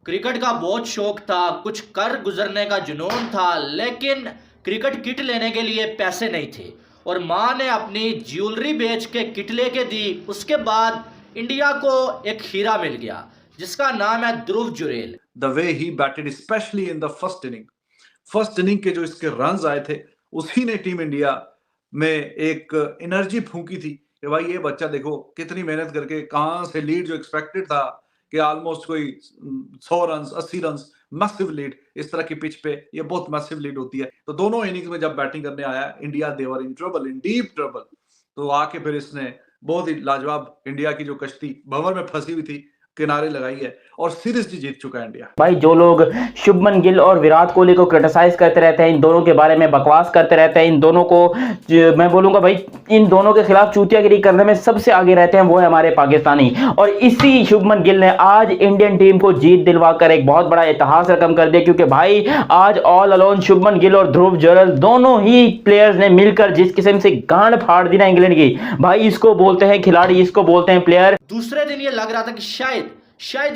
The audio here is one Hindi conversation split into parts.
क्रिकेट का बहुत शौक था, कुछ कर गुजरने का जुनून था, लेकिन क्रिकेट किट लेने के लिए पैसे नहीं थे और माँ ने अपनी ज्वेलरी बेच के किट लेके दी। उसके बाद इंडिया को एक हीरा मिल गया जिसका नाम है ध्रुव Jurel. The way he batted, especially in the first inning के जो इसके रन्स आए थे, उसी ने टीम इंडिया में एक एनर्जी फूंकी थी कि भाई ये बच्चा देखो कितनी मेहनत करके कहां से लीड जो एक्सपेक्टेड था कि ऑलमोस्ट कोई 100 रन 80 रन मैसिव लीड, इस तरह की पिच पे ये बहुत मैसिव लीड होती है। तो दोनों इनिंग्स में जब बैटिंग करने आया India, they're in trouble, in deep trouble. तो आके फिर इसने बहुत ही लाजवाब इंडिया की जो कश्ती भंवर में फंसी हुई थी किनारे लगाई है और सीरीज जीत चुका है इंडिया। भाई जो लोग शुभमन गिल और विराट कोहली को क्रिटिसाइज करते रहते हैं, इन दोनों के बारे में बकवास करते रहते हैं, इन दोनों को मैं बोलूंगा भाई इन दोनों के खिलाफ चूतियागिरी करने में सबसे आगे रहते हैं वो है हमारे पाकिस्तानी। और इसी शुभमन गिल ने आज इंडियन टीम को जीत दिलवाकर एक बहुत बड़ा इतिहास रकम कर दिया, क्योंकि भाई आज ऑल अलोन शुभमन गिल और ध्रुव जुरेल दोनों ही प्लेयर्स ने मिलकर जिस किस्म से गांड फाड़ दी ना इंग्लैंड की, भाई इसको बोलते हैं खिलाड़ी, इसको बोलते हैं प्लेयर। दूसरे दिन ये लग रहा था कि शायद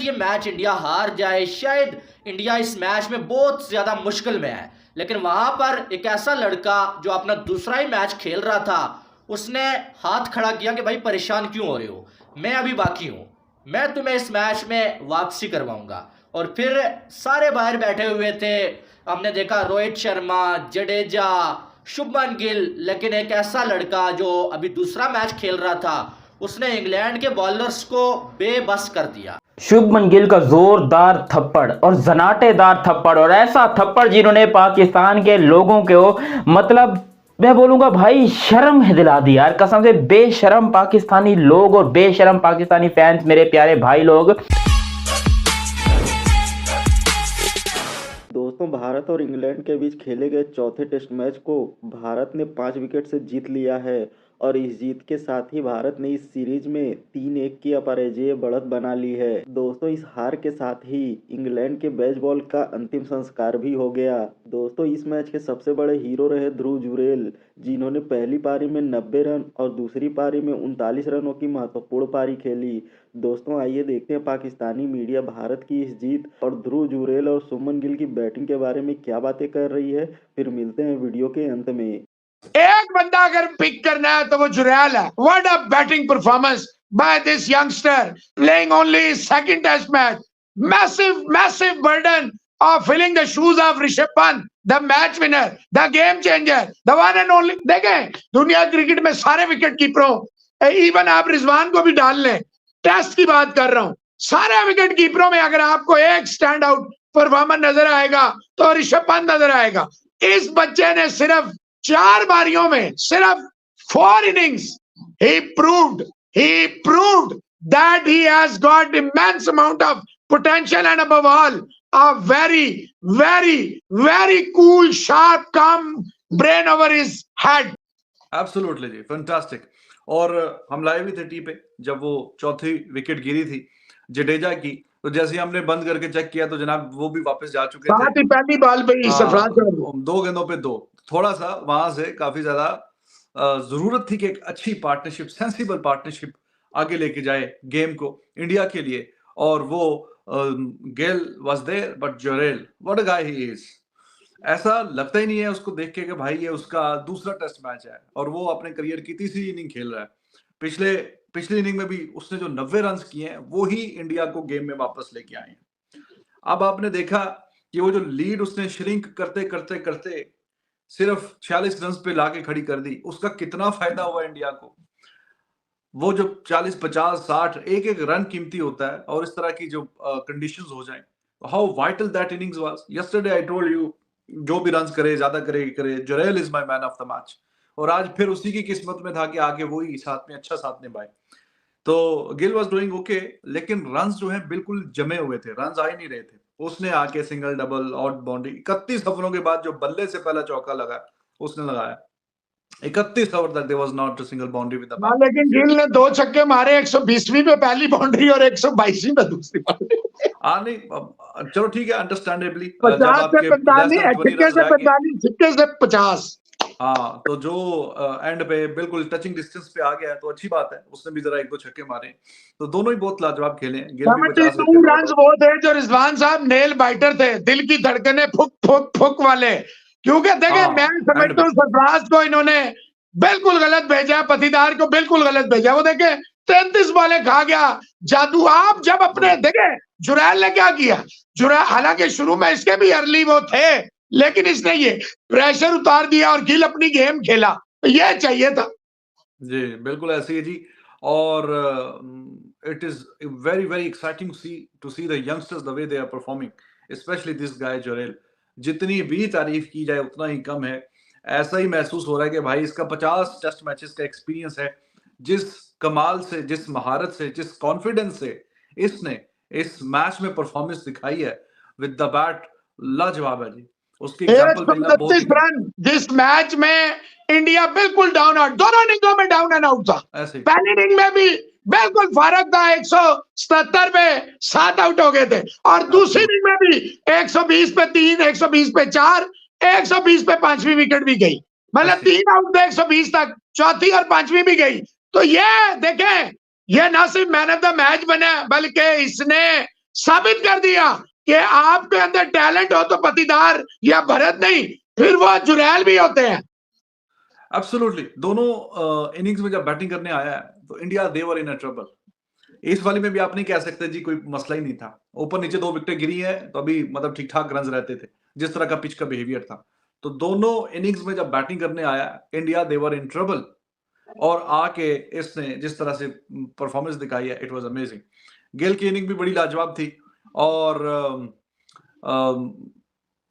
ये मैच इंडिया हार जाए, शायद इंडिया इस मैच में बहुत ज्यादा मुश्किल में है, लेकिन वहां पर एक ऐसा लड़का जो अपना दूसरा ही मैच खेल रहा था उसने हाथ खड़ा किया कि भाई परेशान क्यों हो रहे हो, मैं अभी बाकी हूं, मैं तुम्हें इस मैच में वापसी करवाऊंगा। और फिर सारे बाहर बैठे हुए थे, हमने देखा रोहित शर्मा, जडेजा, शुभमन गिल, लेकिन एक ऐसा लड़का जो अभी दूसरा मैच खेल रहा था उसने इंग्लैंड के बॉलर्स को बेबस कर दिया। शुभमन गिल का जोरदार थप्पड़ और जनाटेदार थप्पड़, और ऐसा थप्पड़ जिन्होंने पाकिस्तान के लोगों को मतलब मैं बोलूंगा भाई शर्म दिला दी यार, कसम से। बेशरम पाकिस्तानी लोग और बेशरम पाकिस्तानी फैंस, मेरे प्यारे भाई लोग। दोस्तों, भारत और इंग्लैंड के बीच खेले गए चौथे टेस्ट मैच को भारत ने 5 विकेट से जीत लिया है और इस जीत के साथ ही भारत ने इस सीरीज में 3-1 की अपराजेय बढ़त बना ली है। दोस्तों, इस हार के साथ ही इंग्लैंड के बेसबॉल का अंतिम संस्कार भी हो गया। दोस्तों, इस मैच के सबसे बड़े हीरो रहे ध्रुव जुरेल, जिन्होंने पहली पारी में 90 रन और दूसरी पारी में 39 रनों की महत्वपूर्ण पारी खेली। दोस्तों, आइए देखते हैं पाकिस्तानी मीडिया भारत की इस जीत और ध्रुव जुरेल और शुभमन गिल की बैटिंग के बारे में क्या बातें कर रही है। फिर मिलते हैं वीडियो के अंत में। एक बंदा अगर पिक करना है तो वो जुरेल है। What a batting performance by this youngster playing only second test match. Massive burden of filling the shoes of Rishabh Pant, the match winner, the game changer, the one and only. देखें, दुनिया क्रिकेट में सारे विकेट कीपरों, इवन आप रिजवान को भी डाल लें, टेस्ट की बात कर रहा हूं, सारे विकेट कीपरों में अगर आपको एक स्टैंड आउट परफॉर्मर नजर आएगा तो ऋषभ पंत नजर आएगा। इस बच्चे ने सिर्फ 4 बारियों में, सिर्फ 4 innings, he proved that he has got immense amount of potential and above all a very cool, sharp, calm brain over his head. Absolutely ji, fantastic। और हम लाए भी थे टी पे जब वो चौथी विकेट गिरी थी जडेजा की, तो जैसे हमने बंद करके चेक किया तो जनाब वो भी वापस जा चुके थे। साथ ही पहली बॉल पे ही सरफराज 2 गेंदों पे 2, थोड़ा सा वहां से काफी ज्यादा जरूरत थी कि एक अच्छी पार्टनरशिप, सेंसिबल पार्टनरशिप आगे लेके जाए गेम को इंडिया के लिए, और वो Gayle was there but Jurel, what a guy he is. ऐसा लगता ही नहीं है उसको देख के कि भाई ये उसका दूसरा टेस्ट मैच है और वो अपने करियर की तीसरी इनिंग खेल रहा है। पिछली इनिंग में भी उसने जो 90 रन किए हैं वो ही इंडिया को गेम में वापस लेके आए हैं। अब आपने देखा कि वो जो लीड उसने श्रिंक करते करते करते सिर्फ 46 रन पे लाके खड़ी कर दी, उसका कितना फायदा हुआ इंडिया को। वो जो 40 50 60 एक रन कीमती होता है, और इस तरह की जो कंडीशंस हो जाएं, how vital that innings was. Yesterday I told you, जो भी रन करे ज्यादा करे Jurel is my man of the match, और आज फिर उसी की किस्मत में था कि आगे वही साथ में अच्छा साथ निभाए। तो गिल वाज डूइंग ओके, लेकिन रन्स जो है बिल्कुल जमे हुए थे, रन्स आ ही नहीं रहे थे। उसने आके सिंगल डबल ऑड बाउंड्री 31 ओवरों के बाद जो बल्ले से पहला चौका लगा उसने लगाया, 31 ओवर तक there was not a single boundary with the हाँ, लेकिन गिल ने 2 छक्के मारे, 120वीं पे पहली बाउंड्री और 122वीं पे दूसरी बाउंड्री। नहीं चलो ठीक है, अंडरस्टैंडेबली 50 से 45, छक्के से 45, छक्के से 50। हाँ, तो जो एंड पे बिल्कुल टचिंग डिस्टेंस पे आ गया है तो अच्छी बात है, उसने भी जरा 1-2 छक्के मारे। तो दोनों ही बहुत लाजवाब खेले हैं, गिल भी 50 72 विकेट वाला रन था। वो थे जो रिजवान साहब नेल बाइटर थे, दिल की धड़कने फुक फुक फुक वाले। क्योंकि देखे मैं हाँ, एंड समझता पे। हूँ सरफराज को इन्होंने बिल्कुल गलत भेजा, पतिदार को बिल्कुल गलत भेजा। वो देखे 33 बॉलें खा गया जादू। आप जब अपने देखे जुरैल ने क्या किया, जुरैल हालांकि शुरू में इसके भी अर्ली वो थे, लेकिन इसने ये प्रेशर उतार दिया और गिल अपनी गेम खेला। तो ये चाहिए था। जी, बिल्कुल ऐसे ही है जी। और it is very, very exciting to see the youngsters the way they are performing, specially this guy Jurel. जितनी भी तारीफ की जाए उतना ही कम है। ऐसा ही महसूस हो रहा है कि भाई इसका 50 टेस्ट मैचेस का एक्सपीरियंस है। जिस कमाल से, जिस महारत से, जिस कॉन्फिडेंस से इसने इस मैच में परफॉर्मेंस दिखाई है विद द बैट, लाजवाब है जी। उसकी एग्जांपल मिलना बहुत 129 ही रन जिस मैच में इंडिया बिल्कुल डाउन आउट, दोनों इनिंगों में डाउन एंड आउट था। ऐसे ही। पहली इनिंग में भी बिल्कुल फारक था, 177 पे 7 आउट हो गए थे, और दूसरी एब्सोल्यूट। इनिंग में भी 120 पे 3, 120 पे 4, 120 पे 5वीं विकेट भी गई। मतलब ऐसे ही। 3 आउट थे 120 तक, चौथी और 5वीं भी गई। तो ये देखें, ये ना सिर्फ मैन ऑफ द मैच बना, बल्कि इसने साबित कर दिया कि आपके अंदर टैलेंट हो तो पतिदार या भरत नहीं, फिर वो जुरैल भी होते हैं। एब्सोल्युटली। दोनों इनिंग्स में जब बैटिंग करने आया है तो India they were in a trouble. इस वाली में भी आप नहीं कह सकते जी कोई मसला ही नहीं था। ऊपर नीचे 2 विकेटें गिरी है तो अभी मतलब ठीक-ठाक रन्स रहते थे, जिस तरह का पिच का बिहेवियर था। तो दोनों इनिंग्स में जब बैटिंग करने आया India they were in trouble, और आके इसने जिस तरह से परफॉर्मेंस दिखाई है, इट वाज़ अमेजिंग। गिल की इनिंग भी बड़ी लाजवाब थी और अम,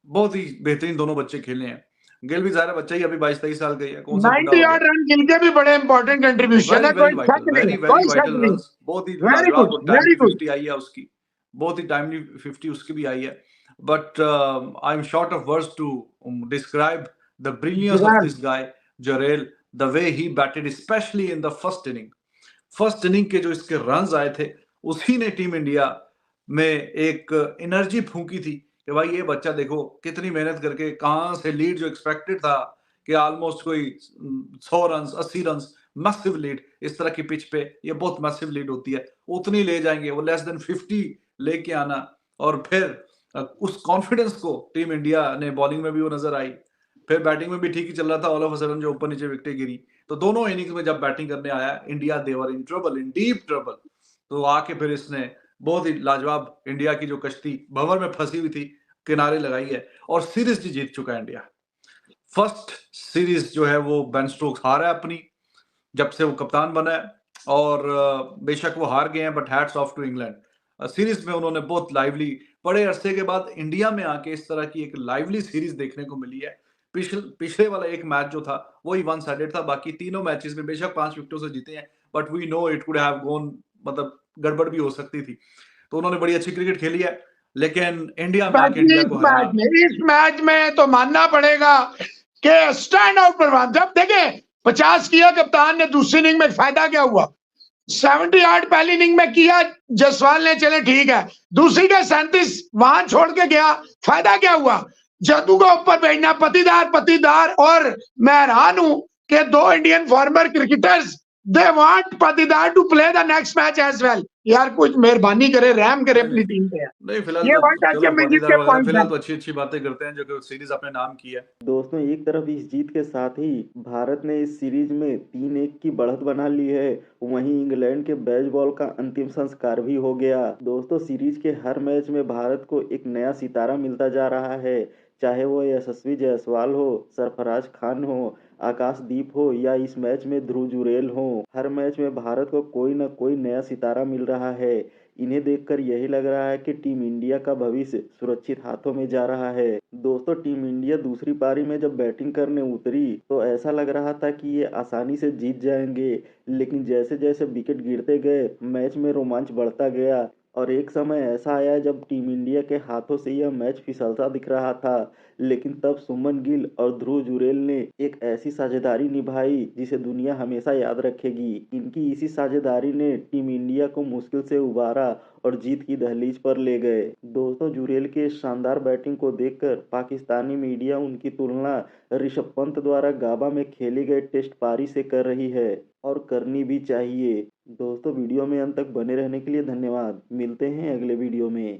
बहुत ही बेहतरीन दोनों बच्चे खेले हैं। गिल भी ज़ाहिर है बच्चा ही अभी 22-23 साल का ही है, कौन सा बुढ़ा 90 हो गया। ऑड रन गिल के भी बड़े इंपॉर्टेंट कंट्रीब्यूशन वेरी है, वेरी कोई वाइटल, शक नहीं वेरी है, वेरी कोई शक वाइटल नहीं। रन्स। बहुत ही वेरी लाजवाब गुड, और वेरी टाइमली गुड। 50 आई है उसकी। बहुत ही टाइमली 50 उसकी भी आई है। But I am short of words to describe the brilliance of Jurel this guy Jurel, the way he batted specially in the first inning. First inning के जो इसके रन्स आए थे, उसी ने टीम इंडिया में एक एनर्जी फूंकी थी कि भाई ये बच्चा देखो कितनी मेहनत करके कहाँ से लीड जो एक्सपेक्टेड था कि ऑलमोस्ट कोई 100 रन 80 रन मैसिव लीड, इस तरह की पिच पे ये बहुत मैसिव लीड होती है, उतनी ले जाएंगे वो लेस देन 50 लेके आना। और फिर उस कॉन्फिडेंस को टीम इंडिया ने बॉलिंग में भी वो नजर आई, फिर बैटिंग में भी ठीक ही चल रहा था। ऑल ऑफ अ सडन जो ऊपर नीचे विकेटें गिरी, तो दोनों इनिंग्स में जब बैटिंग करने आया India they were in trouble, in deep trouble. तो आके फिर इसने बहुत ही लाजवाब इंडिया की जो कश्ती भंवर में फंसी हुई थी किनारे लगाई है, और सीरीज भी जीत चुका है इंडिया। फर्स्ट सीरीज जो है वो बेन स्टोक्स हारा है अपनी, जब से वो कप्तान बना है। और बेशक वो हार गए हैं but hats off to England. Series में उन्होंने बहुत लाइवली, बड़े अरसे के बाद इंडिया में आके इस तरह की एक लाइवली सीरीज देखने को मिली है। पिछले वाला एक मैच जो था वही वन साइडेड था, बाकी तीनों मैचेस में बेशक 5 विकेटों से जीते हैं, but we know it could have gone, मतलब गड़बड़ भी हो सकती थी। तो उन्होंने बड़ी अच्छी क्रिकेट खेली है, लेकिन इंडिया में आके स्पेशली इंडिया इस को मैच हराना। में, इस मैच में तो मानना पड़ेगा कि स्टैंड आउट परफॉर्मेंस। जब देखे 50 किया कप्तान ने, दूसरी इनिंग में फायदा क्या हुआ? 70 पहली इनिंग में किया जसवाल ने, चले ठीक है, दूसरी का 37 वहां छोड़ के गया, फायदा क्या हुआ? जदू को ऊपर भेजना, पतिदार पतिदार। और मैं हैरान हूं कि 2 Indian former cricketers they want Patidar to play the next match as well. यार कुछ मेहरबानी करे, रहम करे नहीं अपनी नहीं टीम पे यार। नहीं, फिलहाल ये तो वर्ल्ड चलो चैंपियनशिप पाटीदार के वगैरह पॉइंट फिलहाल है। तो अच्छी अच्छी बातें करते हैं जो कि सीरीज अपने नाम की है। दोस्तों, एक तरफ इस जीत के साथ ही भारत ने इस सीरीज में 3-1 की बढ़त बना ली है, वहीं इंग्लैंड के बेसबॉल का अंतिम संस्कार भी हो गया। दोस्तों, सीरीज के हर मैच में भारत को एक नया सितारा मिलता जा रहा है, चाहे वो यशस्वी जायसवाल हो, सरफराज खान हो, आकाशदीप हो या इस मैच में ध्रुव जुरैल हो। हर मैच में भारत को कोई न कोई नया सितारा मिल रहा है। इन्हें देखकर यही लग रहा है कि टीम इंडिया का भविष्य सुरक्षित हाथों में जा रहा है। दोस्तों, टीम इंडिया दूसरी पारी में जब बैटिंग करने उतरी तो ऐसा लग रहा था कि ये आसानी से जीत जाएंगे, लेकिन जैसे जैसे विकेट गिरते गए मैच में रोमांच बढ़ता गया। और एक समय ऐसा आया जब टीम इंडिया के हाथों से यह मैच फिसलता दिख रहा था, लेकिन तब सुमन गिल और ध्रुव जुरेल ने एक ऐसी साझेदारी निभाई जिसे दुनिया हमेशा याद रखेगी। इनकी इसी साझेदारी ने टीम इंडिया को मुश्किल से उबारा और जीत की दहलीज पर ले गए। दोस्तों, जुरेल की इस शानदार बैटिंग को देखकर पाकिस्तानी मीडिया उनकी तुलना ऋषभ पंत द्वारा गाबा में खेले गए टेस्ट पारी से कर रही है, और करनी भी चाहिए। दोस्तों, वीडियो में अंत तक बने रहने के लिए धन्यवाद। मिलते हैं अगले वीडियो में।